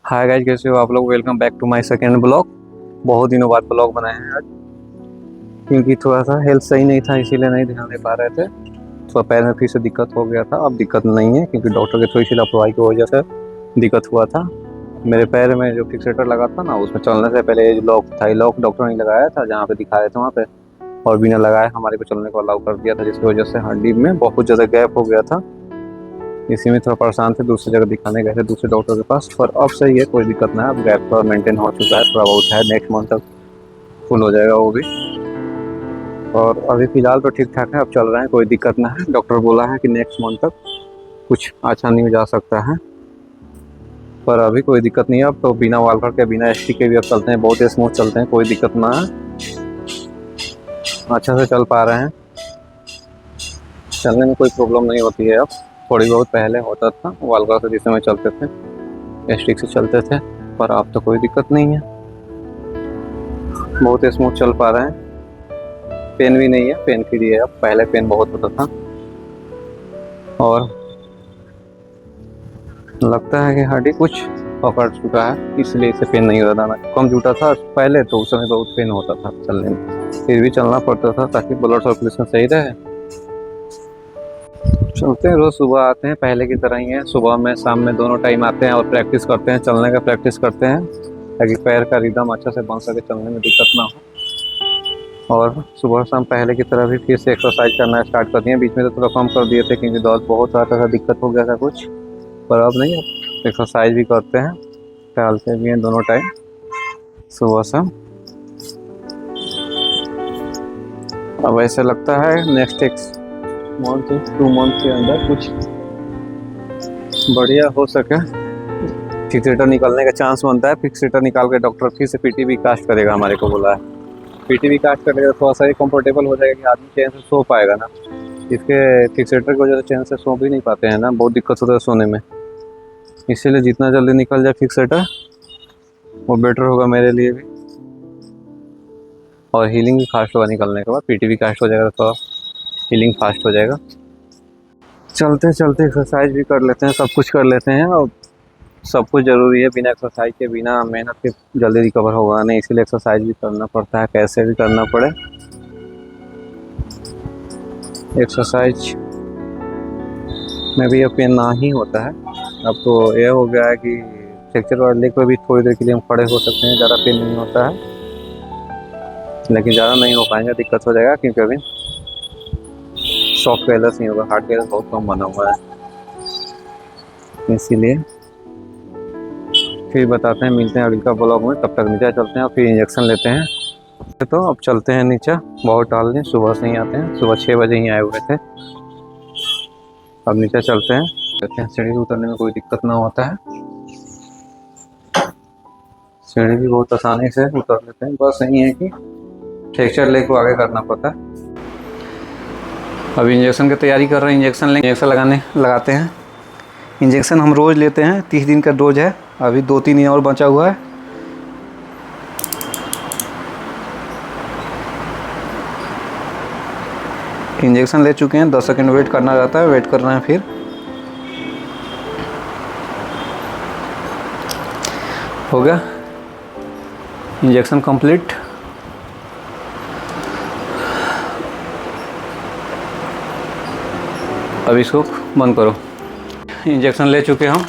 Hi guys, कैसे हो आप लोग। Welcome back to my second blog. बहुत दिनों बाद ब्लॉग बनाए हैं आज, क्योंकि थोड़ा सा हेल्थ सही नहीं था, इसीलिए नहीं ध्यान दे पा रहे थे। थोड़ा पैर में फिर से दिक्कत हो गया था। अब दिक्कत नहीं है, क्योंकि डॉक्टर की थोड़ी सी लापरवाही की वजह से दिक्कत हुआ था। मेरे पैर में जो फिक्सेटर लगा था ना, उसमें चलने से पहले ये लॉक था, ये लॉक डॉक्टर ने लगाया था जहाँ पे दिखाए थे वहाँ पे, और बिना लगाए हमारे को चलने को अलाउ कर दिया था, जिसकी वजह से हड्डी में बहुत ज़्यादा गैप हो गया था। इसी में थोड़ा परेशान थे, दूसरी जगह दिखाने गए थे दूसरे डॉक्टर के पास, पर अब सही है, कोई दिक्कत ना है। अब गैप थोड़ा मेंटेन हो चुका है, थोड़ा बहुत है, नेक्स्ट मंथ तक फुल हो जाएगा वो भी। और अभी फिलहाल तो ठीक ठाक है, अब चल रहे हैं, कोई दिक्कत ना है। डॉक्टर बोला है कि नेक्स्ट मंथ तक कुछ अच्छा नहीं जा सकता है, पर अभी कोई दिक्कत नहीं है। अब तो बिना वॉल्कर के, बिना एसटी के भी अब चलते हैं, बहुत स्मूथ चलते हैं, कोई दिक्कत ना है, अच्छा से चल पा रहे हैं। चलने में कोई प्रॉब्लम नहीं होती है अब। थोड़ी बहुत पहले होता था वॉल्कर से, जिस समय चलते थे स्टिक से चलते थे, पर अब तो कोई दिक्कत नहीं है, बहुत स्मूथ चल पा रहे हैं। पेन भी नहीं है, पेन फ्री है अब, पहले पेन बहुत होता था। और लगता है कि हड्डी कुछ पकड़ चुका है, इसलिए इसे पेन नहीं हो रहा था। कम जुटा था पहले तो उस समय बहुत पेन होता था चलने में, फिर भी चलना पड़ता था ताकि ब्लड सर्कुलेशन सही रहे। चलते हैं, रोज सुबह आते हैं, पहले की तरह ही है, सुबह में शाम में दोनों टाइम आते हैं और प्रैक्टिस करते हैं, चलने का प्रैक्टिस करते हैं, ताकि पैर का रिदम अच्छा से बन सके, चलने में दिक्कत ना हो। और सुबह शाम पहले की तरह भी फिर से एक्सरसाइज करना स्टार्ट कर दिए। बीच में तो थोड़ा कम कर दिए थे, क्योंकि दर्द बहुत आता था, दिक्कत हो गया था कुछ, पर अब नहीं, अब एक्सरसाइज भी करते हैं, टहलते भी हैं दोनों टाइम, सुबह शाम। अब ऐसे लगता है नेक्स्ट मंथ 2 मंथ के अंदर कुछ बढ़िया हो सके। फिक्सेटर निकलने का चांस बनता है, फिक्सेटर निकाल के डॉक्टर फिर से पीटीबी कास्ट करेगा, हमारे को बोला है। पीटीबी कास्ट करेगा तो थोड़ा सा ही कंफर्टेबल हो जाएगा कि आदमी चैन से सो पाएगा ना। इसके फिक्सेटर की वजह से चैन से सो भी नहीं पाते हैं ना, बहुत दिक्कत होता है सोने में। इसीलिए जितना जल्दी निकल जाए फिक्सेटर, वो बेटर होगा मेरे लिए भी, और हीलिंग भी फास्ट होगा निकलने के बाद। पीटीबी कास्ट हो जाएगा तो हीलिंग फास्ट हो जाएगा। चलते चलते एक्सरसाइज भी कर लेते हैं, सब कुछ कर लेते हैं, और सब कुछ ज़रूरी है। बिना एक्सरसाइज के, बिना मेहनत के जल्दी रिकवर होगा नहीं, इसीलिए एक्सरसाइज भी करना पड़ता है, कैसे भी करना पड़े। एक्सरसाइज में भी अब पेन ना ही होता है। अब तो यह हो गया है कि फ्रैक्चर वाले लेग पे भी थोड़ी देर के लिए हम खड़े हो सकते हैं, ज़्यादा पेन नहीं होता है, लेकिन ज़्यादा नहीं हो पाएंगे, दिक्कत हो जाएगा, क्योंकि अभी सॉफ्ट कैलस नहीं होगा, हार्ड कैलस बहुत कम बना हुआ है, इसीलिए। फिर बताते हैं, मिलते हैं अगले का ब्लॉग में, तब तक नीचे चलते हैं और फिर इंजेक्शन लेते हैं। तो अब चलते हैं नीचे, बहुत टाल दें, सुबह से ही आते हैं, सुबह 6 बजे ही आए हुए थे। अब नीचे चलते हैं, कहते हैं सीढ़ी उतरने में कोई दिक्कत ना होता है, सीढ़ी भी बहुत आसानी से उतर लेते हैं, बस यही है कि फ्रैक्चर लेग को आगे करना पड़ता है। अभी इंजेक्शन की तैयारी कर रहे हैं, इंजेक्शन लगाते हैं। इंजेक्शन हम रोज़ लेते हैं, 30 दिन का डोज है, अभी 2-3 दिन और बचा हुआ है। इंजेक्शन ले चुके हैं, 10 सेकंड वेट करना रहता है, वेट कर रहे हैं। फिर हो गया इंजेक्शन कंप्लीट। अब इसको बंद करो। इंजेक्शन ले चुके हम,